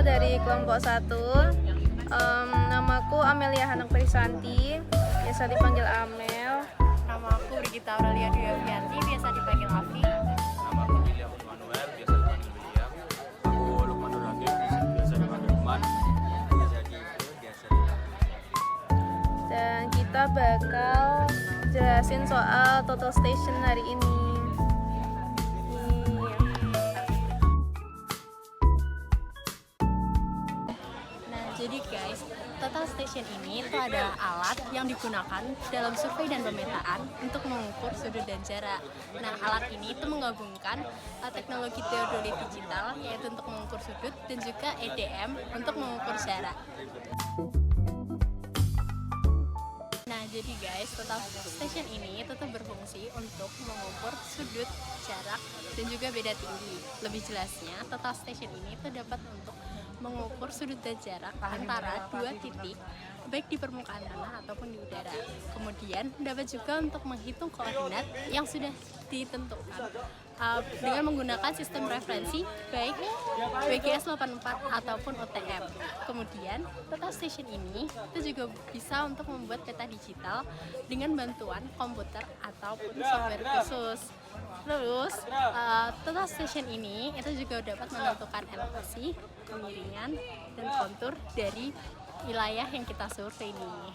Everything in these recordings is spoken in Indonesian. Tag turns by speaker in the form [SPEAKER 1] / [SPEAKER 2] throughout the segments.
[SPEAKER 1] dari kelompok 1. Namaku Amelia Hanang Perisanti, biasa dipanggil Amel.
[SPEAKER 2] Nama aku Brigita Aurelia Dwi Avianti, biasa dipanggil Avi.
[SPEAKER 3] Nama aku William Manuel, biasa dipanggil William. Aku Lukman Nur Hakim, biasa dipanggil Lukman. Jadi biasa dipanggil.
[SPEAKER 1] Dan kita bakal jelasin soal total station hari ini.
[SPEAKER 2] Jadi guys, total station ini itu adalah alat yang digunakan dalam survei dan pemetaan untuk mengukur sudut dan jarak. Nah, alat ini itu menggabungkan teknologi teodolit digital, yaitu untuk mengukur sudut, dan juga EDM untuk mengukur jarak. Nah, jadi guys, total station ini tetap berfungsi untuk mengukur sudut, jarak, dan juga beda tinggi. Lebih jelasnya, total station ini itu dapat untuk mengukur sudut dan jarak antara dua titik, baik di permukaan tanah ataupun di udara. Kemudian dapat juga untuk menghitung koordinat yang sudah ditentukan dengan menggunakan sistem referensi baik WGS 84 ataupun OTM. Kemudian total station ini itu juga bisa untuk membuat peta digital dengan bantuan komputer ataupun software khusus. Terus total station ini itu juga dapat menentukan elevasi, kemiringan, dan kontur dari wilayah yang kita survei ini.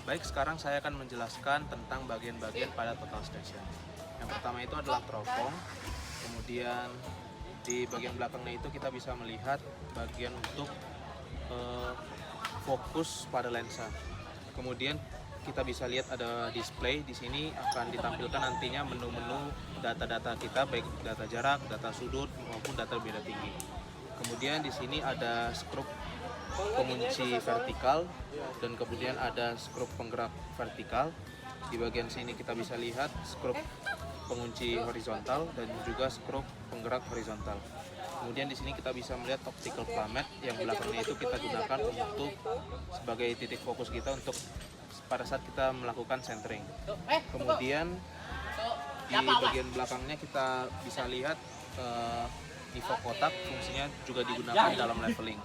[SPEAKER 3] Baik, sekarang saya akan menjelaskan tentang bagian-bagian pada total station. Yang pertama itu adalah teropong. Kemudian di bagian belakangnya itu kita bisa melihat bagian untuk fokus pada lensa. Kemudian kita bisa lihat ada display. Di sini akan ditampilkan nantinya menu-menu data-data kita, baik data jarak, data sudut maupun data beda tinggi. Kemudian di sini ada skrup pengunci vertikal dan kemudian ada skrup penggerak vertikal. Di bagian sini kita bisa lihat skrup pengunci horizontal dan juga skrup penggerak horizontal. Kemudian di sini kita bisa melihat optical plummet yang belakangnya itu kita gunakan untuk sebagai titik fokus kita untuk pada saat kita melakukan centering. Kemudian di bagian belakangnya kita bisa lihat nivok kotak, fungsinya juga digunakan dalam leveling.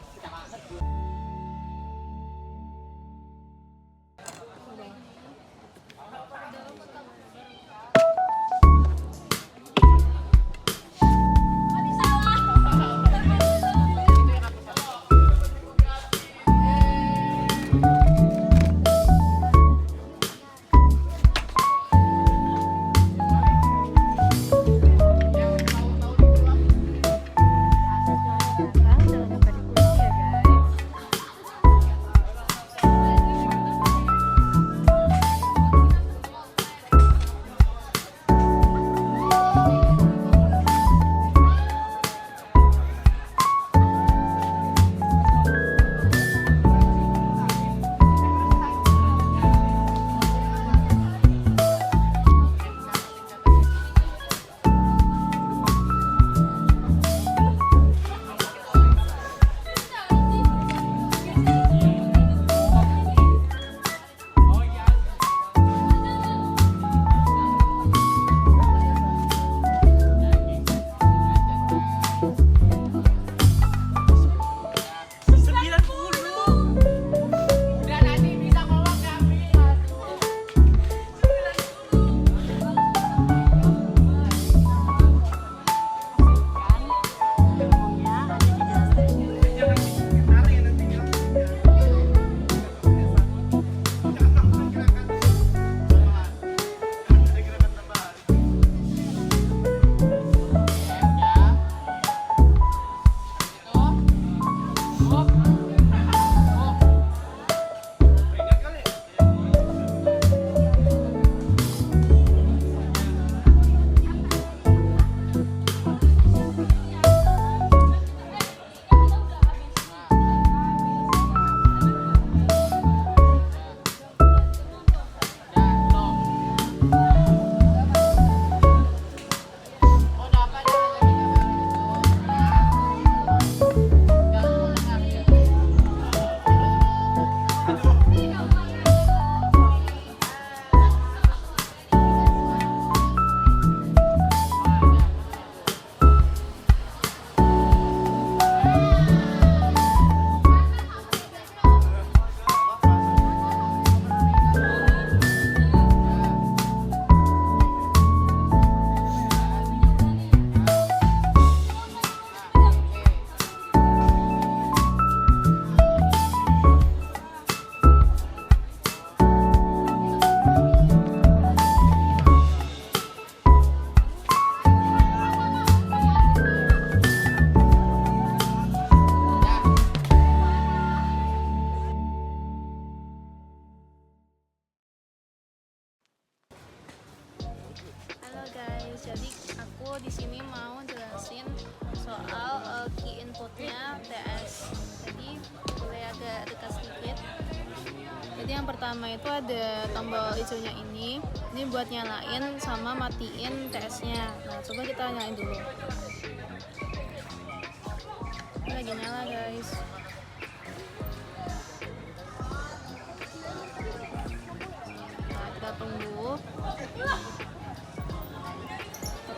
[SPEAKER 1] Jadi aku di sini mau jelasin soal key inputnya TS. Jadi boleh agak dekat sedikit. Jadi yang pertama itu ada tombol hijaunya ini buat nyalain sama matiin TS-nya. Nah, coba kita nyalain dulu. Ini lagi nyala, guys. Nah, kita tunggu.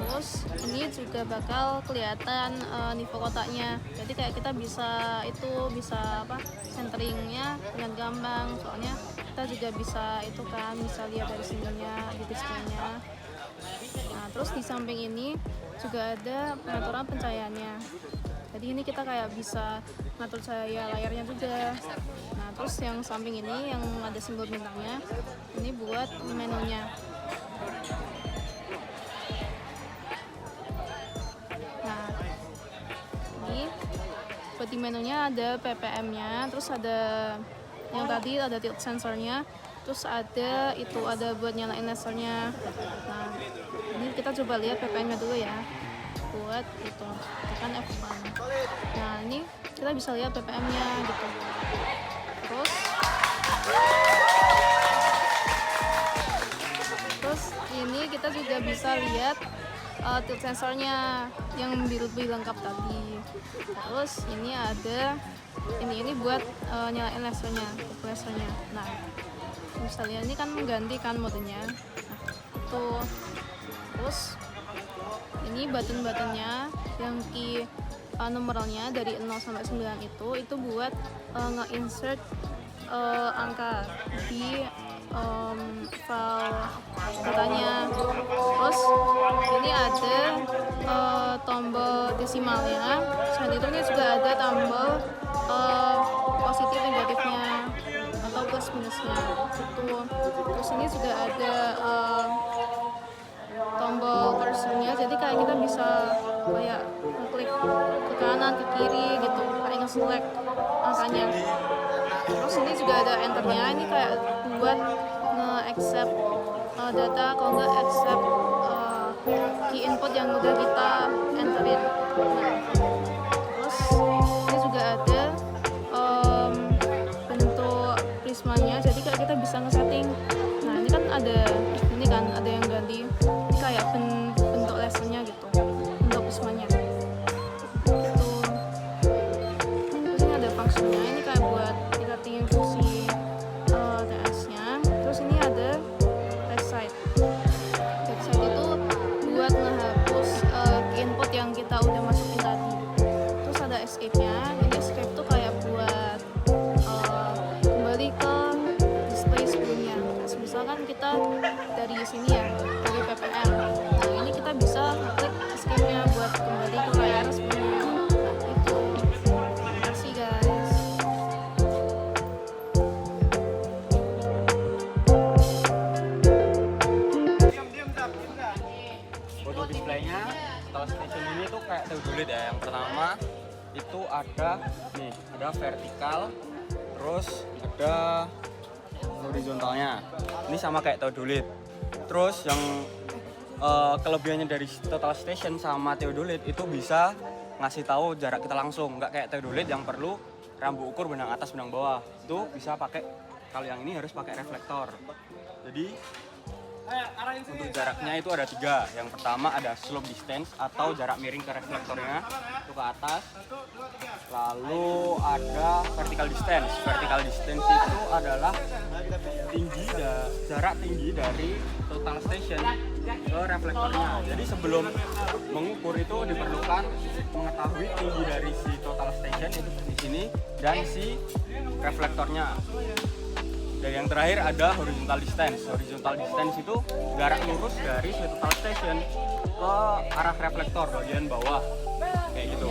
[SPEAKER 1] Terus ini juga bakal kelihatan nivo kotaknya. Jadi kayak kita bisa centeringnya dengan gampang. Soalnya kita juga bisa bisa lihat dari sininya di displaynya. Nah, terus di samping ini juga ada pengaturan pencahayaannya. Jadi ini kita kayak bisa ngatur cahaya layarnya juga. Nah, terus yang samping ini yang ada simbol bintangnya, ini buat menunya. Nah, ini buat di menunya ada ppm-nya, terus ada yang tadi ada tilt sensornya, terus ada buat nyalain lasernya. Nah, ini kita coba lihat ppm-nya dulu ya. Buat itu tekan F1. Nah, ini kita bisa lihat ppm-nya gitu. Terus ini kita juga bisa lihat tilt sensornya yang biru lengkap tadi. Terus ini ada ini buat nyalain lasernya, lasernya. Nah, misalnya ini kan mengganti kan modenya. Nah, itu. Terus ini button-buttonnya yang key numeralnya dari 0 sampai 9 itu buat nge-insert angka di file datanya. Terus ini ada tombol desimalnya. Selain itu ini juga ada tombol positif negatifnya atau plus minusnya gitu. Terus ini juga ada tombol cursornya, jadi kayak kita bisa kayak ngeklik ke kanan ke kiri gitu, kayak nge-select angkanya. Terus ini juga ada enternya, ini kayak buat nge-accept data kalau nggak accept key input yang udah kita enterin. Nah, terus ini juga ada bentuk prismanya, jadi kayak kita bisa nge-setting. Nah, ini kan ada yang ganti, ini kayak bentuk lasernya gitu, bentuk prismanya gitu. Terus ini ada fungsinya, ini kayak buat kita tinggi fungsi TS-nya. Terus ini ada backside. Backside itu buat ngehapus input yang kita udah masukin tadi. Terus ada escape-nya, ini escape tuh kayak buat kembali ke display sebelumnya. Misalkan kita dari sini ya, dari ppm. Nah, ini kita bisa klik escape-nya buat kembali ke layar sebelumnya. Nah, itu. Terima kasih, guys.
[SPEAKER 4] Untuk displaynya, total station ini tuh kayak teodolit ya. Yang pertama itu ada vertikal, terus ada horizontalnya. Ini sama kayak teodolit. Terus yang kelebihannya dari total station sama teodolit itu bisa ngasih tahu jarak kita langsung, nggak kayak teodolit yang perlu rambu ukur benang atas benang bawah. Itu bisa pakai, kalau yang ini harus pakai reflektor. Jadi untuk jaraknya itu ada 3. Yang pertama ada slope distance atau jarak miring ke reflektornya itu ke atas. Lalu ada vertical distance. Vertical distance itu adalah jarak tinggi dari total station ke reflektornya. Jadi sebelum mengukur itu diperlukan mengetahui tinggi dari si total station itu di sini dan si reflektornya. Dan yang terakhir ada horizontal distance. Horizontal distance itu jarak lurus dari si total station ke arah reflektor bagian bawah, kayak gitu.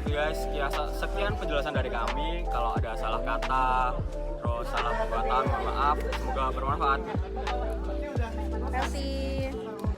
[SPEAKER 4] Guys, sekian penjelasan dari kami. Kalau ada salah kata, terus salah perbuatan, mohon maaf. Semoga bermanfaat.
[SPEAKER 1] Terima kasih.